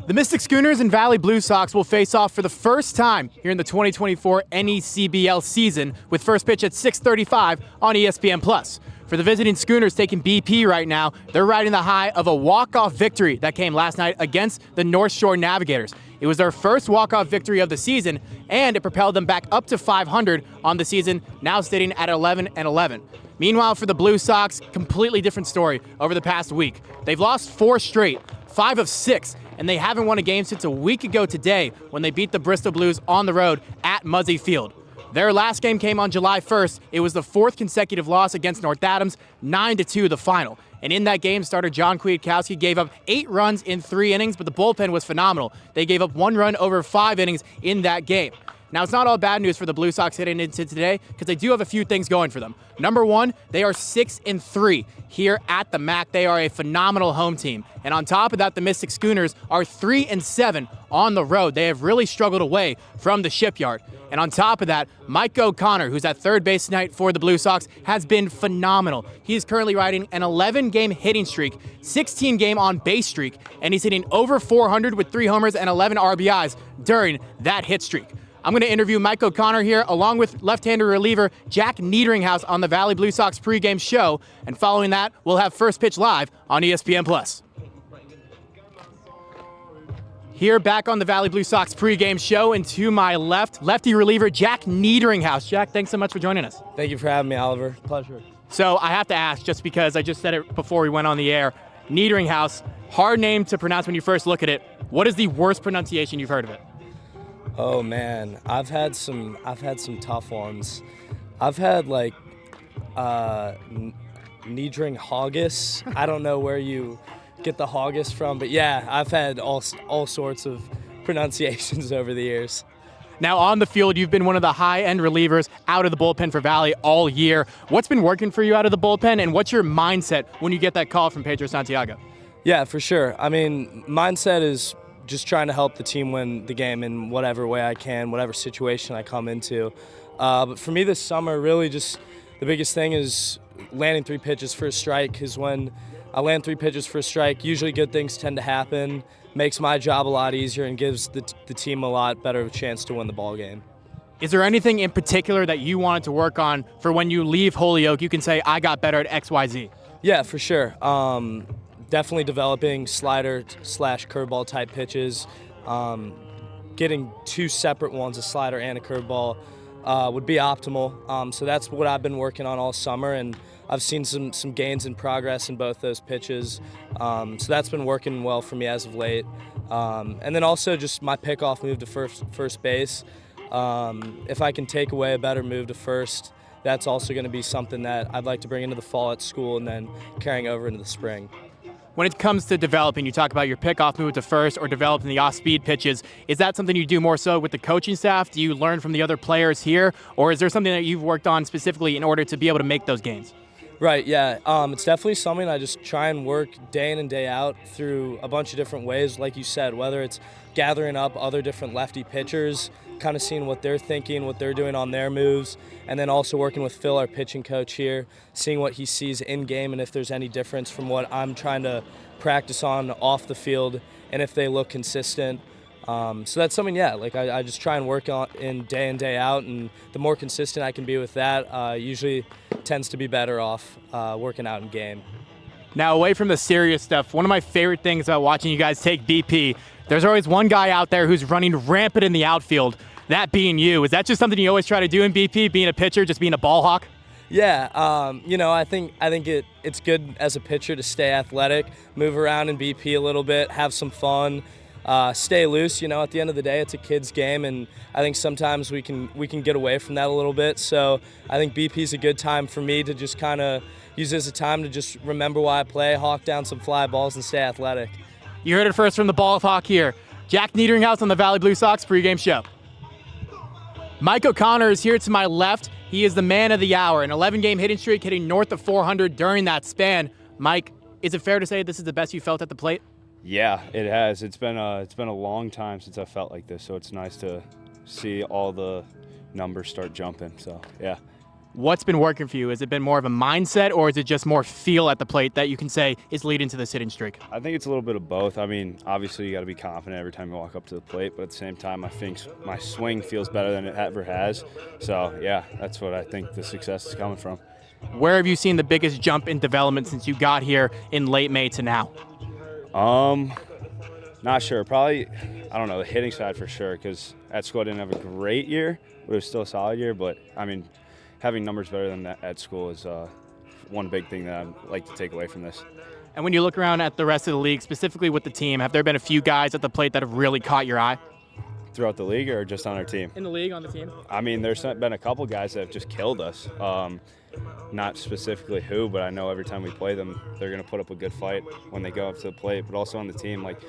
The Mystic Schooners and Valley Blue Sox will face off for the first time here in the 2024 NECBL season with first pitch at 6:35 on ESPN+. For the visiting Schooners taking BP right now, they're riding the high of a walk-off victory that came last night against the North Shore Navigators. It was their first walk-off victory of the season, and it propelled them back up to 500 on the season, now sitting at 11-11. Meanwhile, for the Blue Sox, completely different story over the past week. They've lost 4 straight, 5 of 6, and they haven't won a game since a week ago today when they beat the Bristol Blues on the road at Muzzy Field. Their last game came on July 1st. It was the 4th consecutive loss against North Adams, 9-2 the final. And in that game, starter John Kwiatkowski gave up 8 runs in 3 innings, but the bullpen was phenomenal. They gave up 1 run over 5 innings in that game. Now, it's not all bad news for the Blue Sox heading into today because they do have a few things going for them. Number one, they are 6-3 here at the MAC. They are a phenomenal home team. And on top of that, the Mystic Schooners are 3-7 on the road. They have really struggled away from the Shipyard. And on top of that, Mike O'Connor, who's at third base tonight for the Blue Sox, has been phenomenal. He is currently riding an 11-game hitting streak, 16-game on-base streak, and he's hitting over 400 with 3 homers and 11 RBIs during that hit streak. I'm going to interview Mike O'Connor here, along with left-hander reliever Jack Niederinghaus on the Valley Blue Sox pregame show. And following that, we'll have First Pitch live on ESPN+. Here back on the Valley Blue Sox pregame show, and to my left, lefty reliever Jack Niederinghaus. Jack, thanks so much for joining us. Thank you for having me, Oliver. Pleasure. So I have to ask, just because I just said it before we went on the air, Niederinghaus, hard name to pronounce when you first look at it. What is the worst pronunciation you've heard of it? Oh man, I've had some tough ones. I've had like Niedring Haugus. I don't know where you get the Haugus from, but yeah, I've had all sorts of pronunciations over the years. Now on the field, you've been one of the high-end relievers out of the bullpen for Valley all year. What's been working for you out of the bullpen, and what's your mindset when you get that call from Pedro Santiago? Yeah, for sure. I mean, mindset is just trying to help the team win the game in whatever way I can, whatever situation I come into. But for me this summer, really just the biggest thing is landing 3 pitches for a strike, because when I land 3 pitches for a strike, usually good things tend to happen, makes my job a lot easier and gives the team a lot better of a chance to win the ball game. Is there anything in particular that you wanted to work on for when you leave Holyoke, you can say, I got better at XYZ? Yeah, for sure. Definitely developing slider/curveball type pitches. Getting 2 separate ones, a slider and a curveball, would be optimal. So that's what I've been working on all summer, and I've seen some gains in progress in both those pitches. So that's been working well for me as of late. And then also just my pickoff move to first base. If I can take away a better move to first, that's also going to be something that I'd like to bring into the fall at school and then carrying over into the spring. When it comes to developing, you talk about your pickoff move to first or developing the off-speed pitches. Is that something you do more so with the coaching staff? Do you learn from the other players here? Or is there something that you've worked on specifically in order to be able to make those gains? Right, yeah. It's definitely something I just try and work day in and day out through a bunch of different ways, like you said, whether it's gathering up other different lefty pitchers, kind of seeing what they're thinking, what they're doing on their moves, and then also working with Phil, our pitching coach here, seeing what he sees in game and if there's any difference from what I'm trying to practice on off the field and if they look consistent. So that's something, yeah, like I just try and work on in day out, and the more consistent I can be with that, usually tends to be better off working out in game. Now, away from the serious stuff, one of my favorite things about watching you guys take BP, there's always one guy out there who's running rampant in the outfield, that being you. Is that just something you always try to do in BP, being a pitcher, just being a ball hawk? Yeah, I think it's good as a pitcher to stay athletic, move around in BP a little bit, have some fun, stay loose. At the end of the day, it's a kid's game, and I think sometimes we can get away from that a little bit. So I think BP is a good time for me to just kind of use it as a time to just remember why I play, hawk down some fly balls, and stay athletic. You heard it first from the ball hawk here. Jack Niederinghaus on the Valley Blue Sox pregame show. Mike O'Connor is here to my left. He is the man of the hour, an 11-game hitting streak, hitting north of 400 during that span. Mike, is it fair to say this is the best you felt at the plate? Yeah, it has. It's been a long time since I felt like this, so it's nice to see all the numbers start jumping. So yeah. What's been working for you? Has it been more of a mindset, or is it just more feel at the plate that you can say is leading to this hitting streak? I think it's a little bit of both. I mean, obviously you got to be confident every time you walk up to the plate, but at the same time, I think my swing feels better than it ever has. So yeah, that's what I think the success is coming from. Where have you seen the biggest jump in development since you got here in late May to now? Not sure. Probably, I don't know, the hitting side for sure, because at school I didn't have a great year, but it was still a solid year. But I mean, having numbers better than that at school is one big thing that I'd like to take away from this. And when you look around at the rest of the league, specifically with the team, have there been a few guys at the plate that have really caught your eye? Throughout the league or just on our team? In the league, on the team? I mean, there's been a couple guys that have just killed us. Not specifically who, but I know every time we play them, they're going to put up a good fight when they go up to the plate. But also on the team, like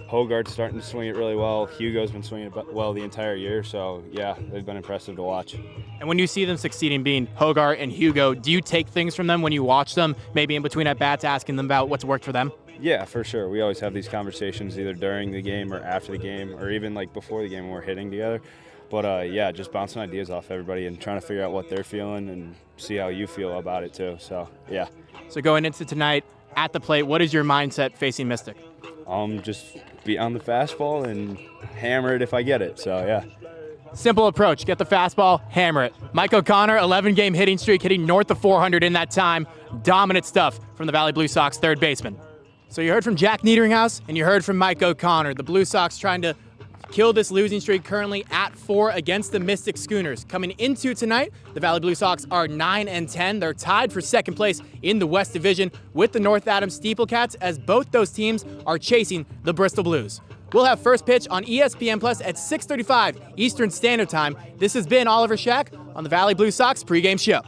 Hogarth's starting to swing it really well. Hugo's been swinging it well the entire year. So, yeah, they've been impressive to watch. And when you see them succeeding, being Hogarth and Hugo, do you take things from them when you watch them, maybe in between at-bats, asking them about what's worked for them? Yeah, for sure. We always have these conversations either during the game or after the game or even like before the game when we're hitting together. But yeah, just bouncing ideas off everybody and trying to figure out what they're feeling and see how you feel about it too. So, yeah. So going into tonight at the plate, what is your mindset facing Mystic? Just be on the fastball and hammer it if I get it. So, yeah. Simple approach. Get the fastball, hammer it. Mike O'Connor, 11-game hitting streak, hitting north of 400 in that time. Dominant stuff from the Valley Blue Sox third baseman. So you heard from Jack Niederinghaus and you heard from Mike O'Connor. The Blue Sox trying to kill this losing streak, currently at 4 against the Mystic Schooners. Coming into tonight, the Valley Blue Sox are 9-10. They're tied for second place in the West Division with the North Adams Steeplecats, as both those teams are chasing the Bristol Blues. We'll have first pitch on ESPN Plus at 6:35 Eastern Standard Time. This has been Oliver Shack on the Valley Blue Sox pregame show.